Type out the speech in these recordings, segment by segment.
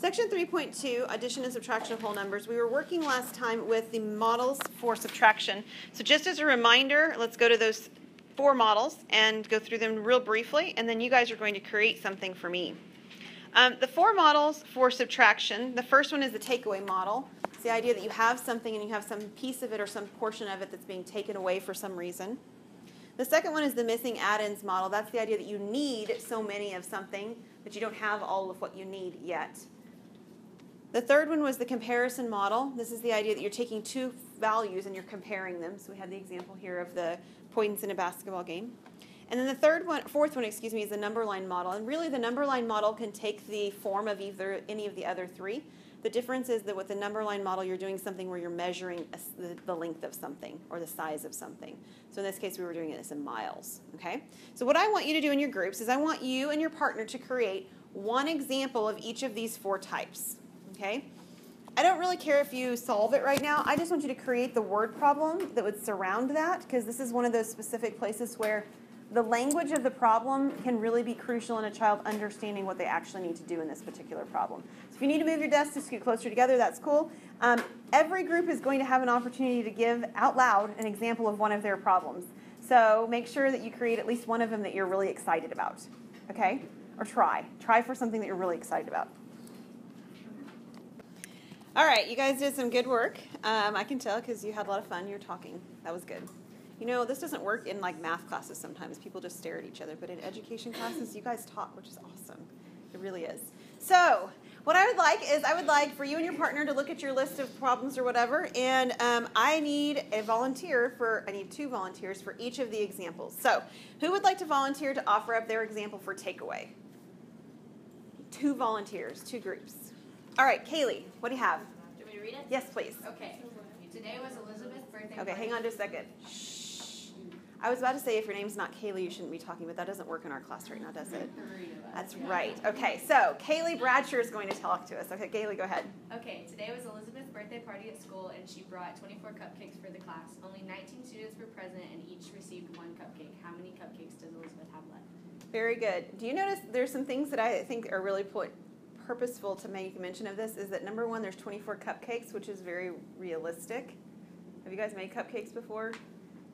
Section 3.2, addition and subtraction of whole numbers. We were working last time with the models for subtraction. So just as a reminder, let's go to those 4 models and go through them real briefly, and then you guys are going to create something for me. The 4 models for subtraction, the first one is the takeaway model. It's the idea that you have something and you have some piece of it or some portion of it that's being taken away for some reason. The second one is the missing add-ins model. That's the idea that you need so many of something that you don't have all of what you need yet. The third one was the comparison model. This is the idea that you're taking 2 values and you're comparing them. So we had the example here of the points in a basketball game. And then the fourth one, is the number line model. And really the number line model can take the form of either any of the other 3. The difference is that with the number line model, you're doing something where you're measuring the length of something or the size of something. So in this case, we were doing it in miles. Okay? So what I want you to do in your groups is I want you and your partner to create one example of each of these 4 types. Okay? I don't really care if you solve it right now. I just want you to create the word problem that would surround that, because this is one of those specific places where the language of the problem can really be crucial in a child understanding what they actually need to do in this particular problem. So if you need to move your desks to scoot closer together, that's cool. Every group is going to have an opportunity to give out loud an example of one of their problems. So make sure that you create at least one of them that you're really excited about. Okay? Or try. Try for something that you're really excited about. All right, you guys did some good work. I can tell because you had a lot of fun. You were talking. That was good. You know, this doesn't work in like math classes sometimes. People just stare at each other. But in education classes, you guys talk, which is awesome. It really is. So what I would like for you and your partner to look at your list of problems or whatever. And I need 2 volunteers for each of the examples. So who would like to volunteer to offer up their example for takeaway? 2 volunteers, 2 groups. All right, Kaylee, what do you have? Do you want me to read it? Yes, please. Okay. Today was Elizabeth's birthday. Okay, hang on just a second. Shh. I was about to say if your name's not Kaylee, you shouldn't be talking, but that doesn't work in our class right now, does it? That's right. Okay, so Kaylee Bradsher is going to talk to us. Okay, Kaylee, go ahead. Okay, today was Elizabeth's birthday party at school, and she brought 24 cupcakes for the class. Only 19 students were present, and each received 1 cupcake. How many cupcakes does Elizabeth have left? Very good. Do you notice there's some things that I think are really purposeful to make mention of this? Is that number 1, there's 24 cupcakes, which is very realistic. Have you guys made cupcakes before?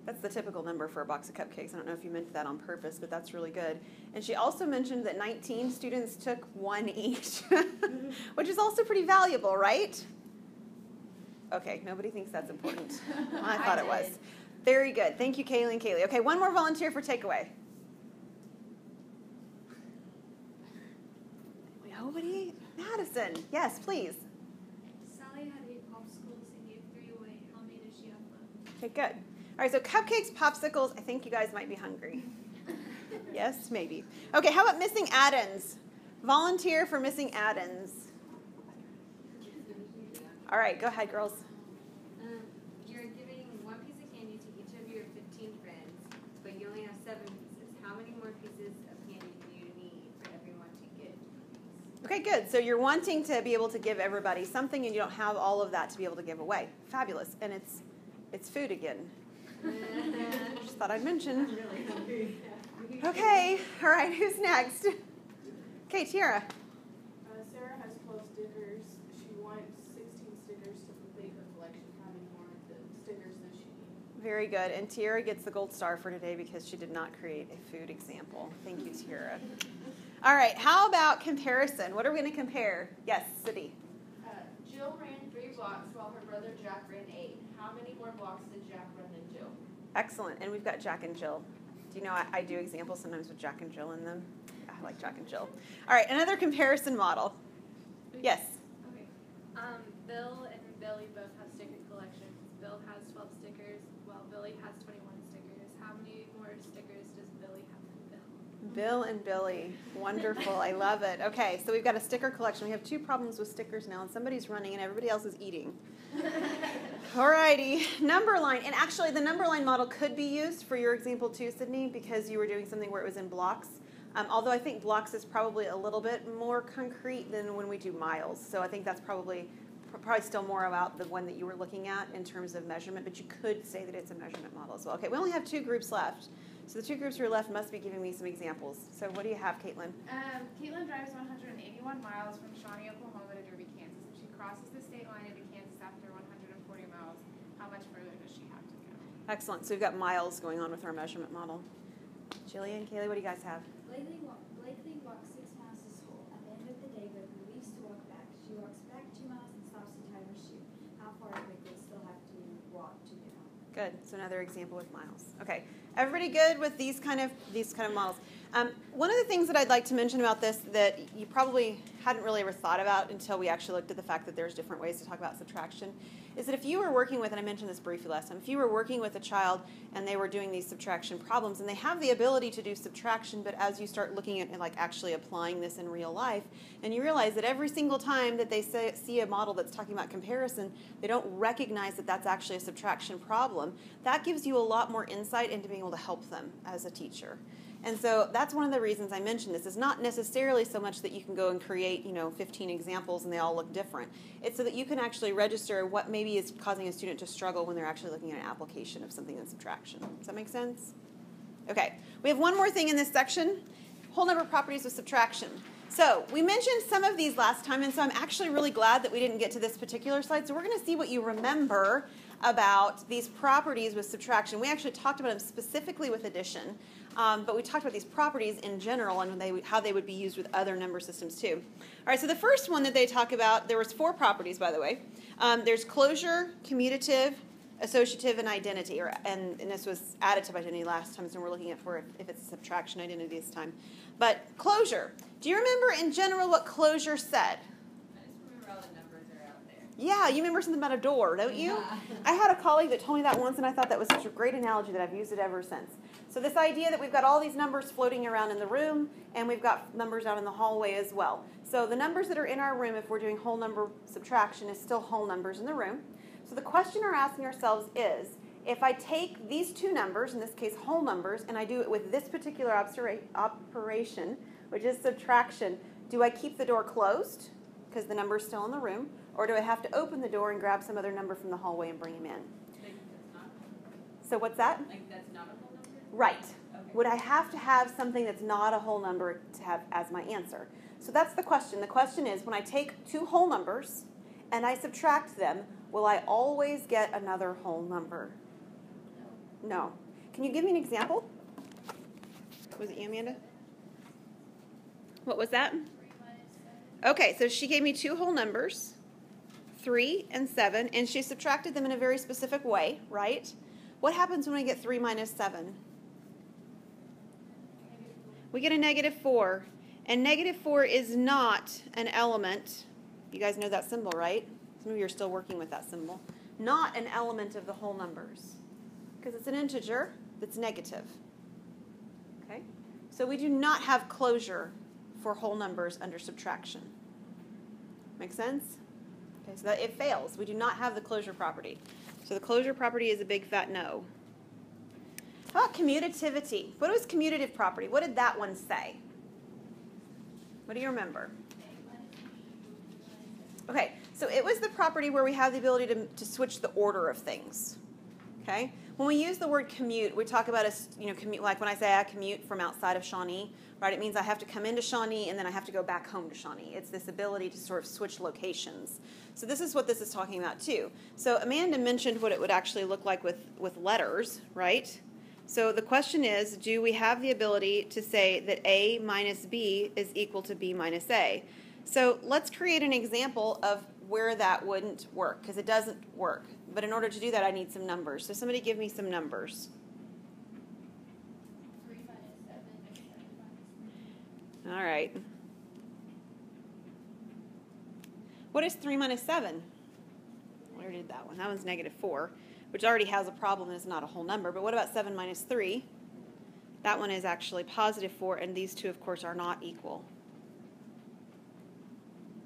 That's the typical number for a box of cupcakes. I don't know if you meant that on purpose, but that's really good. And she also mentioned that 19 students took 1 each, which is also pretty valuable, right? Okay, nobody thinks that's important. I thought it was. Very good. Thank you, Kaylee and Kaylee. Okay, one more volunteer for takeaway. Nobody? Madison. Yes, please. Sally had 8 popsicles and gave 3 away. How many does she have left? Okay, good. All right, so cupcakes, popsicles. I think you guys might be hungry. Yes, maybe. Okay, how about missing add-ins? Volunteer for missing add-ins. All right, go ahead, girls. You're giving 1 piece of candy to each of your 15 friends, but you only have 7 pieces. How many more pieces of candy do you need for everyone to get? Okay, good. So you're wanting to be able to give everybody something, and you don't have all of that to be able to give away. Fabulous. And it's food again. Just thought I'd mention. I'm really hungry. Okay. All right. Who's next? Okay, Tiara. Sarah has 12 stickers. She wants 16 stickers to complete her collection. How many more of the stickers does she need? Very good. And Tiara gets the gold star for today because she did not create a food example. Thank you, Tiara. All right. How about comparison? What are we going to compare? Yes, City. Jill ran 3 blocks while her brother Jack ran 8. How many more blocks did Jack run than Jill? Excellent. And we've got Jack and Jill. Do you know I do examples sometimes with Jack and Jill in them? I like Jack and Jill. All right, another comparison model. Yes? Okay. Bill and Billy both have sticker collections. Bill has 12 stickers, while Billy has 21 stickers. How many more stickers does Billy have than Bill? Bill and Billy. Wonderful. I love it. Okay, so we've got a sticker collection. We have 2 problems with stickers now, and somebody's running and everybody else is eating. All righty. Number line. And actually, the number line model could be used for your example too, Sydney, because you were doing something where it was in blocks. Although I think blocks is probably a little bit more concrete than when we do miles. So I think that's probably still more about the one that you were looking at in terms of measurement, but you could say that it's a measurement model as well. Okay, we only have 2 groups left. So the two groups who are left must be giving me some examples. So what do you have, Caitlin? Caitlin drives 181 miles from Shawnee, Oklahoma to Derby, Kansas. If she crosses the state line into Kansas after 140 miles, how much further does she have to go? Excellent. So we've got miles going on with our measurement model. Jillian, Kaylee, what do you guys have? Blakely walks 6 miles to school. At the end of the day, Blakely leaves to walk back. She walks back 2 miles and stops to tie her shoe. How far does Blakely still have to walk to get home? Good. So another example with miles. Okay. Everybody good with these kind of models? One of the things that I'd like to mention about this that you probably hadn't really ever thought about until we actually looked at the fact that there's different ways to talk about subtraction is that if you were working with, and I mentioned this briefly last time, if you were working with a child and they were doing these subtraction problems and they have the ability to do subtraction, but as you start looking at like actually applying this in real life, and you realize that every single time that they see a model that's talking about comparison, they don't recognize that that's actually a subtraction problem, that gives you a lot more insight into being able to help them as a teacher. And so that's one of the reasons I mentioned this. It's not necessarily so much that you can go and create, 15 examples and they all look different. It's so that you can actually register what maybe is causing a student to struggle when they're actually looking at an application of something in subtraction. Does that make sense? Okay. We have one more thing in this section, whole number properties of subtraction. So we mentioned some of these last time, and so I'm actually really glad that we didn't get to this particular slide. So we're going to see what you remember about these properties with subtraction. We actually talked about them specifically with addition. But we talked about these properties in general and how they would be used with other number systems too. All right, so the first one that they talk about, there was 4 properties, by the way. There's closure, commutative, associative, and identity. And this was additive identity last time, so we're looking at for if it's a subtraction identity this time. But closure. Do you remember in general what closure said? I just remember all the numbers are out there. Yeah, you remember something about a door, don't you? I had a colleague that told me that once, and I thought that was such a great analogy that I've used it ever since. So this idea that we've got all these numbers floating around in the room, and we've got numbers out in the hallway as well. So the numbers that are in our room, if we're doing whole number subtraction, is still whole numbers in the room. So the question we're asking ourselves is, if I take these 2 numbers, in this case whole numbers, and I do it with this particular operation, which is subtraction, do I keep the door closed, because the number is still in the room, or do I have to open the door and grab some other number from the hallway and bring him in? Like that's not, So what's that? like that's not a whole number? Right. Okay. Would I have to have something that's not a whole number to have as my answer? So that's the question. The question is, when I take 2 whole numbers and I subtract them, will I always get another whole number? No. Can you give me an example? Was it you, Amanda? What was that? 3 minus 7. Okay, so she gave me 2 whole numbers, 3 and 7, and she subtracted them in a very specific way, right? What happens when we get 3 minus 7? We get a -4. And -4 is not an element. You guys know that symbol, right? Some of you are still working with that symbol. Not an element of the whole numbers. Because it's an integer that's negative. Okay? So we do not have closure for whole numbers under subtraction. Make sense? Okay, so that it fails. We do not have the closure property. So the closure property is a big fat no. How about commutativity? What was commutative property? What did that one say? What do you remember? Okay, so it was the property where we have the ability to switch the order of things. Okay? When we use the word commute, we talk about commute, like when I say I commute from outside of Shawnee, right? It means I have to come into Shawnee and then I have to go back home to Shawnee. It's this ability to sort of switch locations. So this is what this is talking about too. So Amanda mentioned what it would actually look like with letters, right? So the question is, do we have the ability to say that A minus B is equal to B minus A? So let's create an example of where that wouldn't work, because it doesn't work. But in order to do that, I need some numbers. So somebody give me some numbers. 3 minus 7 is 7 minus 3. All right. What is 3 minus 7? We already did that one. That one's -4, which already has a problem and is not a whole number. But what about 7 minus 3? That one is actually +4, and these two, of course, are not equal.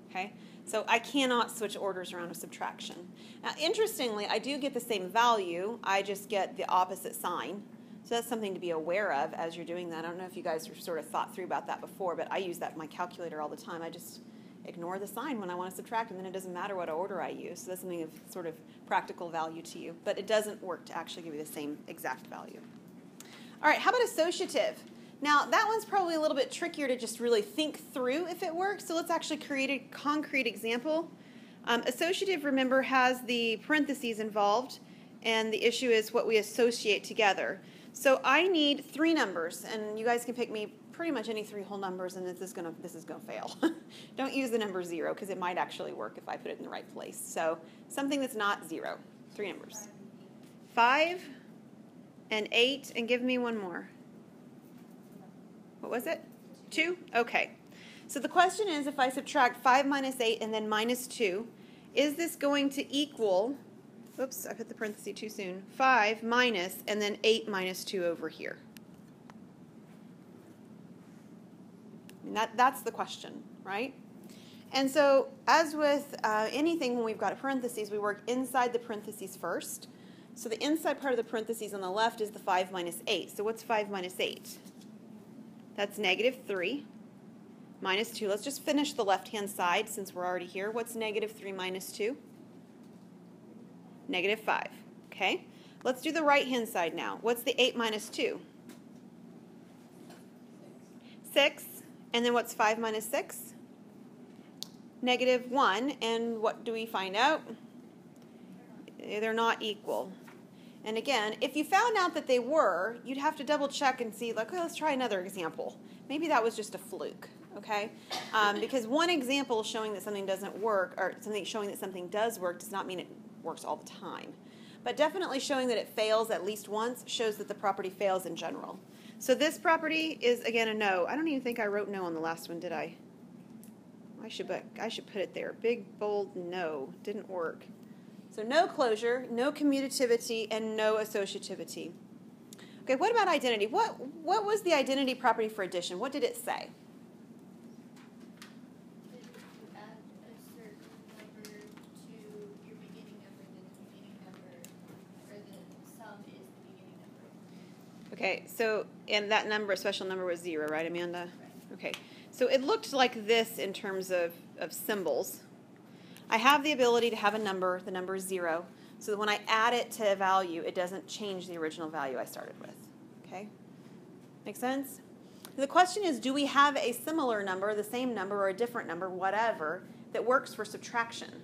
Okay? So I cannot switch orders around with subtraction. Now, interestingly, I do get the same value. I just get the opposite sign. So that's something to be aware of as you're doing that. I don't know if you guys have sort of thought through about that before, but I use that in my calculator all the time. I just ignore the sign when I want to subtract, and then it doesn't matter what order I use. So that's something of sort of practical value to you. But it doesn't work to actually give you the same exact value. All right, how about associative? Now, that one's probably a little bit trickier to just really think through if it works, so let's actually create a concrete example. Associative, remember, has the parentheses involved, and the issue is what we associate together. So I need 3 numbers, and you guys can pick me pretty much any 3 whole numbers, and this is gonna fail. Don't use the number 0, because it might actually work if I put it in the right place. So something that's not 0. 3 numbers. 5 and 8, and give me one more. What was it? 2? Okay. So the question is, if I subtract 5 minus 8 and then minus 2, is this going to equal, oops, I put the parenthesis too soon, 5 minus and then 8 minus 2 over here? And that's the question, right? And so as with anything when we've got a parentheses, we work inside the parentheses first. So the inside part of the parentheses on the left is the 5 minus 8. So what's 5 minus 8? That's negative 3 minus 2. Let's just finish the left-hand side since we're already here. What's negative 3 minus 2? Negative 5. Okay. Let's do the right-hand side now. What's the 8 minus 2? 6. And then what's 5 minus 6? Negative 1. And what do we find out? They're not equal. And again, if you found out that they were, you'd have to double check and see, like, okay, let's try another example. Maybe that was just a fluke, okay? Because one example showing that something doesn't work, or something showing that something does work, does not mean it works all the time. But definitely showing that it fails at least once shows that the property fails in general. So this property is, again, a no. I don't even think I wrote no on the last one, did I? I should put it there. Big, bold no. Didn't work. So no closure, no commutativity, and no associativity. Okay, what about identity? What was the identity property for addition? What did it say? If you add a certain number to your beginning number, then the beginning number, or the sum is the beginning number. Okay, so, and that number, special number, was 0, right, Amanda? Right. Okay, so it looked like this in terms of symbols. I have the ability to have a number, the number is 0, so that when I add it to a value, it doesn't change the original value I started with. Okay? Make sense? The question is, do we have a similar number, the same number, or a different number, whatever, that works for subtraction?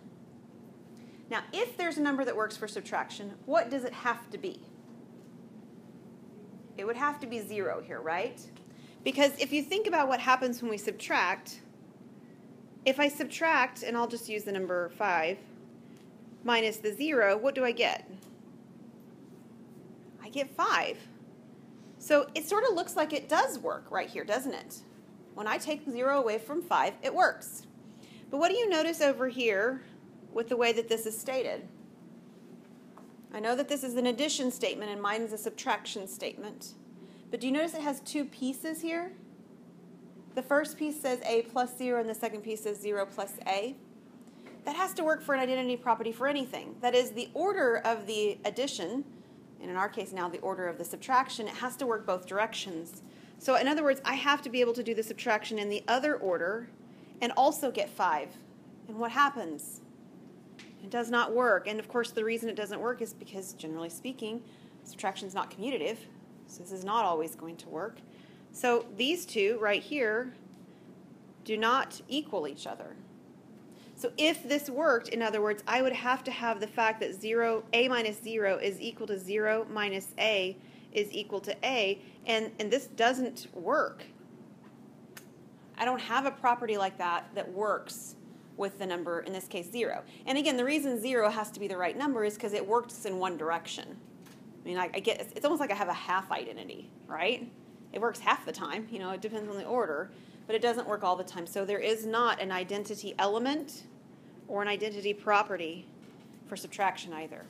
Now, if there's a number that works for subtraction, what does it have to be? It would have to be 0 here, right? Because if you think about what happens when we subtract, if I subtract, and I'll just use the number 5, minus the 0, what do I get? I get 5. So it sort of looks like it does work right here, doesn't it? When I take 0 away from 5, it works. But what do you notice over here with the way that this is stated? I know that this is an addition statement and mine is a subtraction statement. But do you notice it has 2 pieces here? The first piece says a plus 0 and the second piece says 0 plus a. That has to work for an identity property for anything. That is, the order of the addition, and in our case now the order of the subtraction, it has to work both directions. So in other words, I have to be able to do the subtraction in the other order and also get 5. And what happens? It does not work. And of course the reason it doesn't work is because, generally speaking, subtraction is not commutative. So this is not always going to work. So these two right here do not equal each other. So if this worked, in other words, I would have to have the fact that a minus 0 is equal to 0 minus a is equal to a, and this doesn't work. I don't have a property like that that works with the number, in this case, 0. And again, the reason 0 has to be the right number is because it works in one direction. I mean, I get, it's almost like I have a half identity, right? It works half the time, you know, it depends on the order, but it doesn't work all the time. So there is not an identity element or an identity property for subtraction either.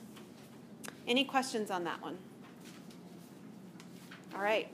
Any questions on that one? All right.